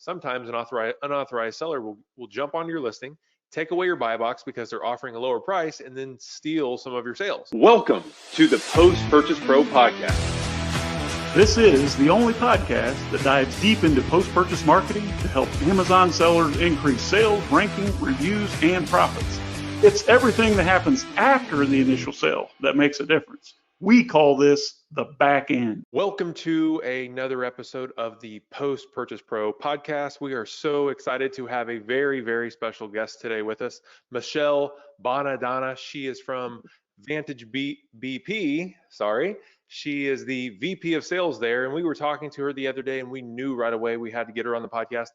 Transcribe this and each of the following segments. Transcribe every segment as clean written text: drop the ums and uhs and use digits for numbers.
sometimes an unauthorized seller will jump onto your listing, take away your buy box because they're offering a lower price, and then steal some of your sales. Welcome to the Post-Purchase Pro Podcast. This is the only podcast that dives deep into post-purchase marketing to help Amazon sellers increase sales, ranking, reviews, and profits. It's everything that happens after the initial sale that makes a difference. We call this the back end. Welcome to another episode of the Post-Purchase Pro podcast. We are so excited to have a very, very special guest today with us, Michelle Bonadonna. She is from VantageBP. She is the VP of sales there, and we were talking to her the other day, and we knew right away we had to get her on the podcast.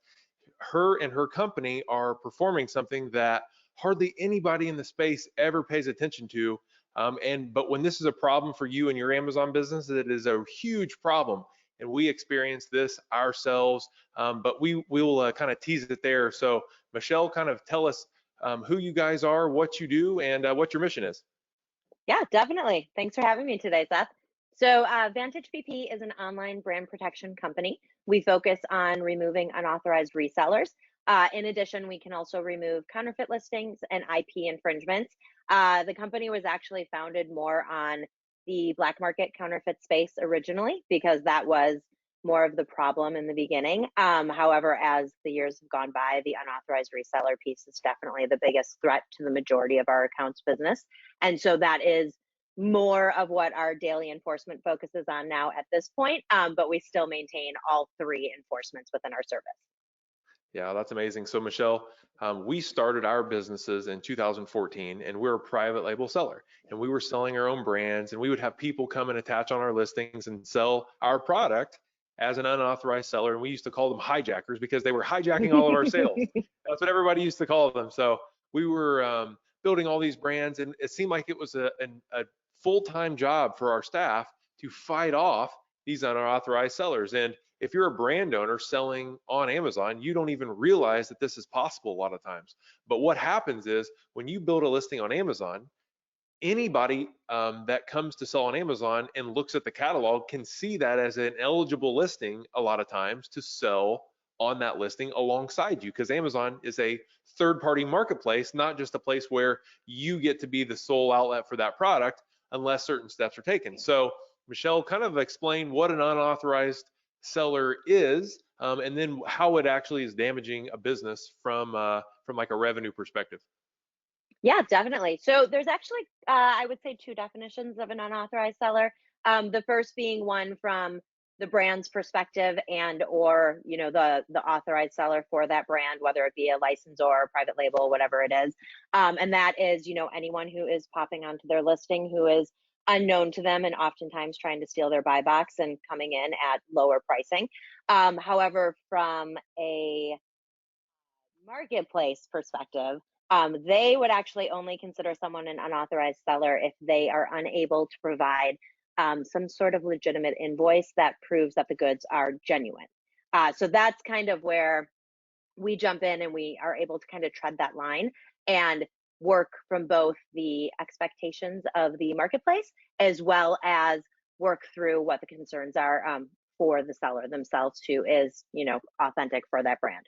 Her and her company are performing something that hardly anybody in the space ever pays attention to. But when this is a problem for you and your Amazon business, it is a huge problem. And we experience this ourselves, but we will kind of tease it there. So Michelle, kind of tell us who you guys are, what you do, and what your mission is. Yeah, definitely. Thanks for having me today, Seth. So VantageBP is an online brand protection company. We focus on removing unauthorized resellers. In addition, we can also remove counterfeit listings and IP infringements. The company was actually founded more on the Black Market Counterfeit space originally, because that was more of the problem in the beginning. However, as the years have gone by, the unauthorized reseller piece is definitely the biggest threat to the majority of our accounts business. And so that is more of what our daily enforcement focuses on now at this point, but we still maintain all three enforcements within our service. Yeah, that's amazing. So Michelle, we started our businesses in 2014, and we're a private label seller, and we were selling our own brands, and we would have people come and attach on our listings and sell our product as an unauthorized seller. And we used to call them hijackers because they were hijacking all of our sales. That's what everybody used to call them. So we were building all these brands, and it seemed like it was a full-time job for our staff to fight off these unauthorized sellers. And if you're a brand owner selling on Amazon, you don't even realize that this is possible a lot of times. But what happens is when you build a listing on Amazon, anybody that comes to sell on Amazon and looks at the catalog can see that as an eligible listing a lot of times to sell on that listing alongside you, because Amazon is a third-party marketplace, not just a place where you get to be the sole outlet for that product unless certain steps are taken. So Michelle, kind of explain what an unauthorized seller is, and then how it actually is damaging a business from like a revenue perspective. Yeah, definitely. So there's actually, I would say, two definitions of an unauthorized seller. The first being one from the brand's perspective or the authorized seller for that brand, whether it be a licensor, private label, whatever it is. And that is, anyone who is popping onto their listing who is unknown to them and oftentimes trying to steal their buy box and coming in at lower pricing. However, from a marketplace perspective, they would actually only consider someone an unauthorized seller if they are unable to provide some sort of legitimate invoice that proves that the goods are genuine. So that's kind of where we jump in, and we are able to kind of tread that line and work from both the expectations of the marketplace as well as work through what the concerns are for the seller themselves too is, authentic for that brand.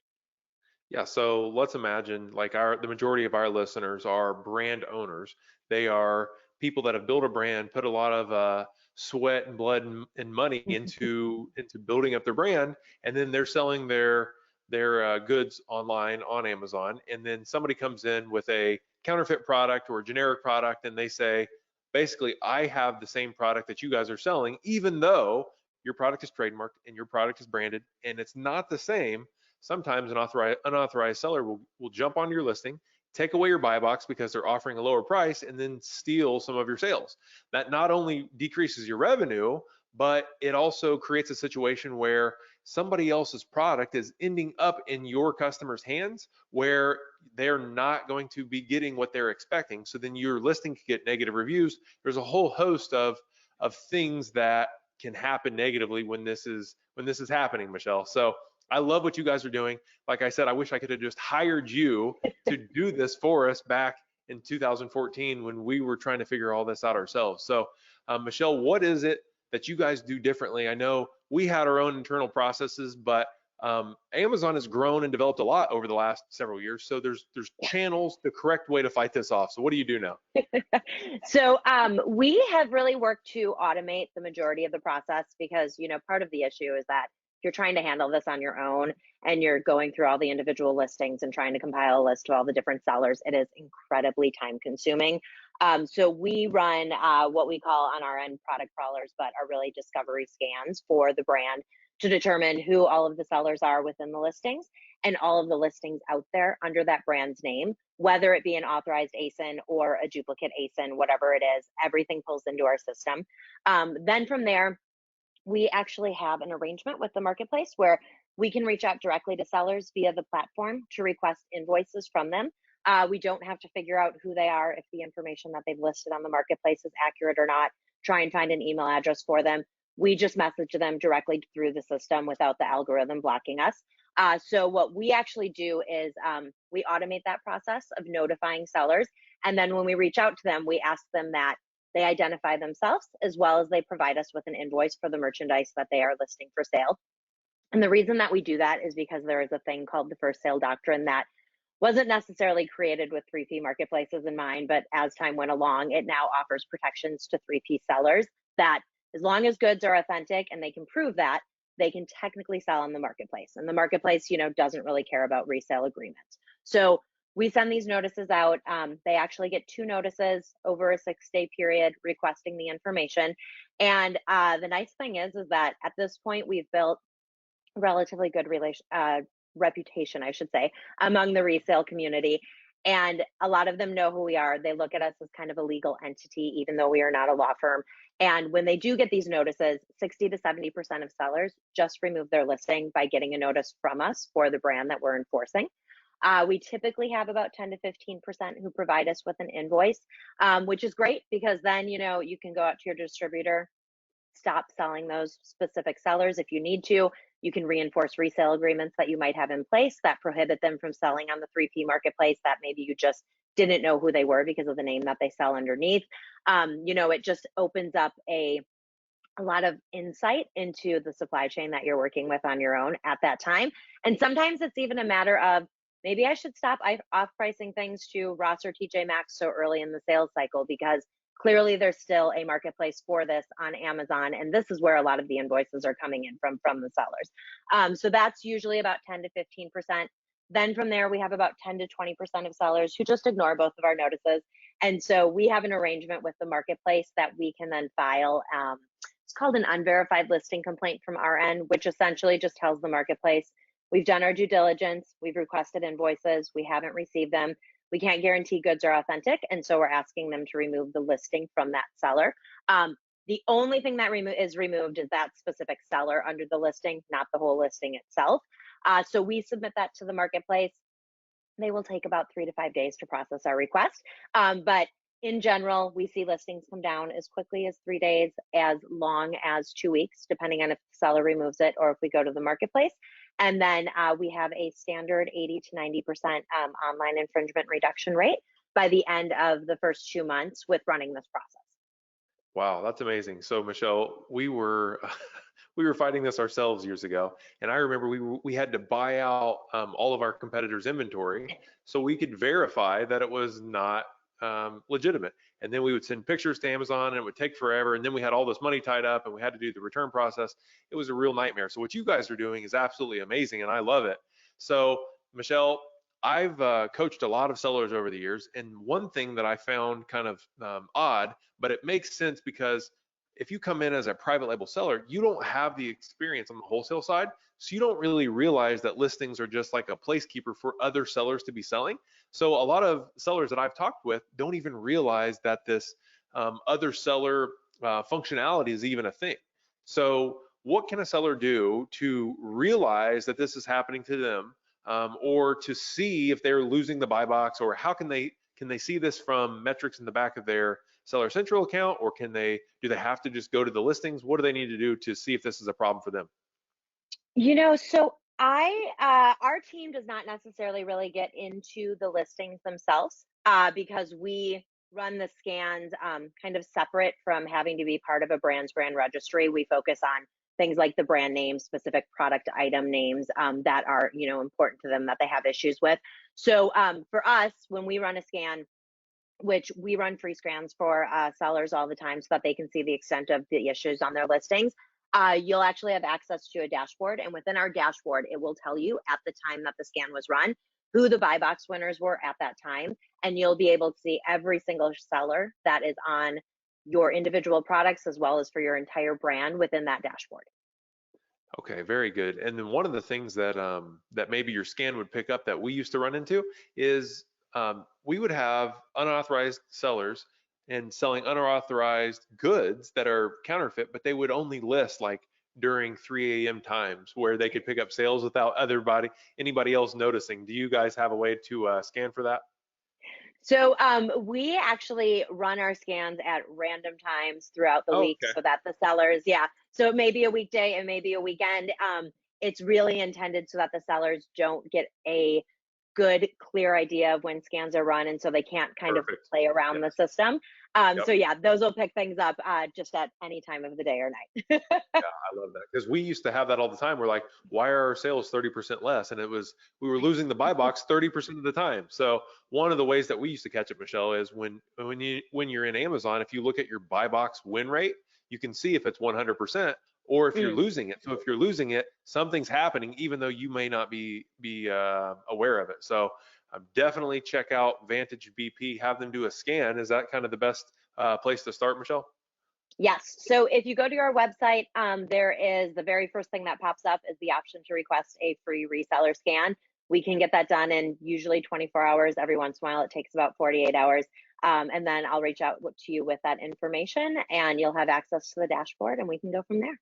Yeah, so let's imagine like the majority of our listeners are brand owners. They are people that have built a brand, put a lot of sweat and blood and money into building up their brand, and then they're selling their goods online on Amazon, and then somebody comes in with a counterfeit product or a generic product, and they say, basically, I have the same product that you guys are selling, even though your product is trademarked and your product is branded, and it's not the same. Sometimes an unauthorized seller will jump onto your listing, take away your buy box because they're offering a lower price, and then steal some of your sales. That not only decreases your revenue, but it also creates a situation where somebody else's product is ending up in your customer's hands where they're not going to be getting what they're expecting. So then your listing can get negative reviews. There's a whole host of things that can happen negatively when this is happening, Michelle. So I love what you guys are doing. Like I said, I wish I could have just hired you to do this for us back in 2014 when we were trying to figure all this out ourselves. So Michelle, what is it that you guys do differently? I know we had our own internal processes, but Amazon has grown and developed a lot over the last several years. So there's channels, the correct way to fight this off. So what do you do now? So we have really worked to automate the majority of the process because, part of the issue is that if you're trying to handle this on your own and you're going through all the individual listings and trying to compile a list of all the different sellers, it is incredibly time consuming. So we run what we call on our end product crawlers, but are really discovery scans for the brand to determine who all of the sellers are within the listings and all of the listings out there under that brand's name, whether it be an authorized ASIN or a duplicate ASIN, whatever it is, everything pulls into our system. Then from there, we actually have an arrangement with the marketplace where we can reach out directly to sellers via the platform to request invoices from them. We don't have to figure out who they are, if the information that they've listed on the marketplace is accurate or not, try and find an email address for them. We just message them directly through the system without the algorithm blocking us. So what we actually do is we automate that process of notifying sellers. And then when we reach out to them, we ask them that they identify themselves as well as they provide us with an invoice for the merchandise that they are listing for sale. And the reason that we do that is because there is a thing called the first sale doctrine that wasn't necessarily created with 3P marketplaces in mind, but as time went along, it now offers protections to 3P sellers that as long as goods are authentic and they can prove that, they can technically sell on the marketplace. And the marketplace, doesn't really care about resale agreements. So we send these notices out. They actually get 2 notices over a 6-day period requesting the information. And the nice thing is that at this point, we've built a relatively good reputation, I should say, among the resale community. And a lot of them know who we are. They look at us as kind of a legal entity, even though we are not a law firm. And when they do get these notices, 60 to 70% of sellers just remove their listing by getting a notice from us for the brand that we're enforcing. We typically have about 10 to 15% who provide us with an invoice, which is great because then, you can go out to your distributor, stop selling those specific sellers if you need to. You can reinforce resale agreements that you might have in place that prohibit them from selling on the 3P marketplace that maybe you just didn't know who they were because of the name that they sell underneath. It just opens up a lot of insight into the supply chain that you're working with on your own at that time. And sometimes it's even a matter of maybe I should stop off pricing things to Ross or TJ Maxx so early in the sales cycle because clearly there's still a marketplace for this on Amazon. And this is where a lot of the invoices are coming in from the sellers. So that's usually about 10 to 15%. Then from there, we have about 10 to 20% of sellers who just ignore both of our notices. And so we have an arrangement with the marketplace that we can then file. It's called an unverified listing complaint from our end, which essentially just tells the marketplace, we've done our due diligence, we've requested invoices, we haven't received them. We can't guarantee goods are authentic, and so we're asking them to remove the listing from that seller. The only thing that is removed is that specific seller under the listing, not the whole listing itself. So we submit that to the marketplace. They will take about 3 to 5 days to process our request. But in general, we see listings come down as quickly as 3 days, as long as 2 weeks, depending on if the seller removes it or if we go to the marketplace. And then we have a standard 80 to 90% online infringement reduction rate by the end of the first 2 months with running this process. Wow, that's amazing. So Michelle, we were fighting this ourselves years ago, and I remember we had to buy out all of our competitors' inventory so we could verify that it was not legitimate. And then we would send pictures to Amazon, and it would take forever. And then we had all this money tied up, and we had to do the return process. It was a real nightmare. So what you guys are doing is absolutely amazing, and I love it. So Michelle, I've coached a lot of sellers over the years, and one thing that I found kind of odd, but it makes sense because if you come in as a private label seller, you don't have the experience on the wholesale side, so you don't really realize that listings are just like a placekeeper for other sellers to be selling. So a lot of sellers that I've talked with don't even realize that this other seller functionality is even a thing. So what can a seller do to realize that this is happening to them, or to see if they're losing the buy box, or how can they see this from metrics in the back of their Seller Central account, or do they have to just go to the listings? What do they need to do to see if this is a problem for them? So our team does not necessarily really get into the listings themselves because we run the scans kind of separate from having to be part of a brand's brand registry. We focus on things like the brand names, specific product item names that are, important to them that they have issues with. So for us, when we run a scan, which we run free scans for sellers all the time so that they can see the extent of the issues on their listings. You'll actually have access to a dashboard, and within our dashboard, it will tell you at the time that the scan was run who the buy box winners were at that time, and you'll be able to see every single seller that is on your individual products as well as for your entire brand within that dashboard. Okay, very good. And then one of the things that that maybe your scan would pick up that we used to run into is we would have unauthorized sellers and selling unauthorized goods that are counterfeit, but they would only list like during 3 a.m. times where they could pick up sales without anybody else noticing. Do you guys have a way to scan for that? So we actually run our scans at random times throughout the Oh, week okay. so that the sellers, yeah. So it may be a weekday, it may be a weekend. It's really intended so that the sellers don't get a good, clear idea of when scans are run, and so they can't kind of Perfect. play around the Yes. system. Yep. So yeah, those will pick things up just at any time of the day or night. Yeah, I love that because we used to have that all the time. We're like, why are our sales 30% less? And we were losing the buy box 30% of the time. So one of the ways that we used to catch it, Michelle, is when you're in Amazon, if you look at your buy box win rate, you can see if it's 100% or if you're Mm. losing it. So if you're losing it, something's happening, even though you may not be aware of it. So definitely check out Vantage BP. Have them do a scan. Is that kind of the best place to start, Michelle? Yes. So if you go to our website, there is the very first thing that pops up is the option to request a free reseller scan. We can get that done in usually 24 hours. Every once in a while, it takes about 48 hours. And then I'll reach out to you with that information, and you'll have access to the dashboard, and we can go from there.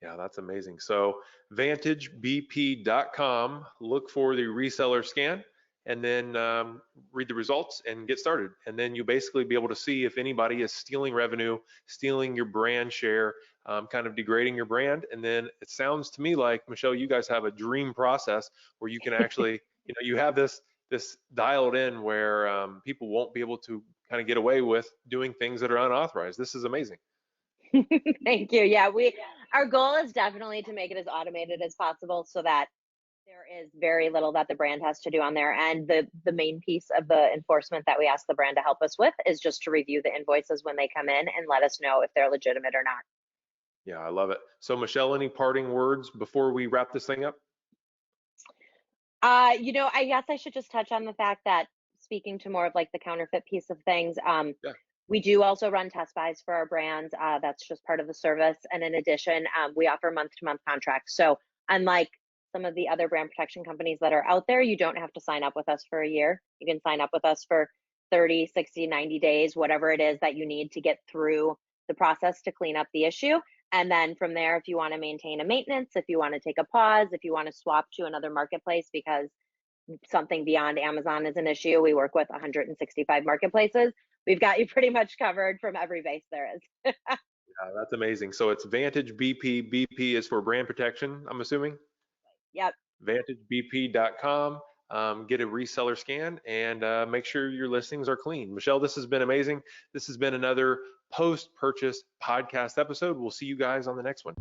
Yeah, that's amazing. So vantagebp.com, look for the reseller scan, and then read the results and get started. And then you basically be able to see if anybody is stealing revenue, stealing your brand share, kind of degrading your brand. And then it sounds to me like, Michelle, you guys have a dream process where you can actually, you have this dialed in where people won't be able to kind of get away with doing things that are unauthorized. This is amazing. Thank you. Yeah, our goal is definitely to make it as automated as possible so that there is very little that the brand has to do on there. And the main piece of the enforcement that we ask the brand to help us with is just to review the invoices when they come in and let us know if they're legitimate or not. Yeah, I love it. So Michelle, any parting words before we wrap this thing up? I guess I should just touch on the fact that, speaking to more of like the counterfeit piece of things, Yeah. we do also run test buys for our brands. That's just part of the service. And in addition, we offer month-to-month contracts. So unlike some of the other brand protection companies that are out there, you don't have to sign up with us for a year. You can sign up with us for 30, 60, 90 days, whatever it is that you need to get through the process to clean up the issue. And then from there, if you want to maintain a maintenance, if you want to take a pause, if you want to swap to another marketplace because something beyond Amazon is an issue, we work with 165 marketplaces. We've got you pretty much covered from every base there is. Yeah, that's amazing. So it's Vantage BP. BP is for brand protection, I'm assuming. Yep. VantageBP.com. Get a reseller scan and make sure your listings are clean. Michelle, this has been amazing. This has been another post-purchase podcast episode. We'll see you guys on the next one.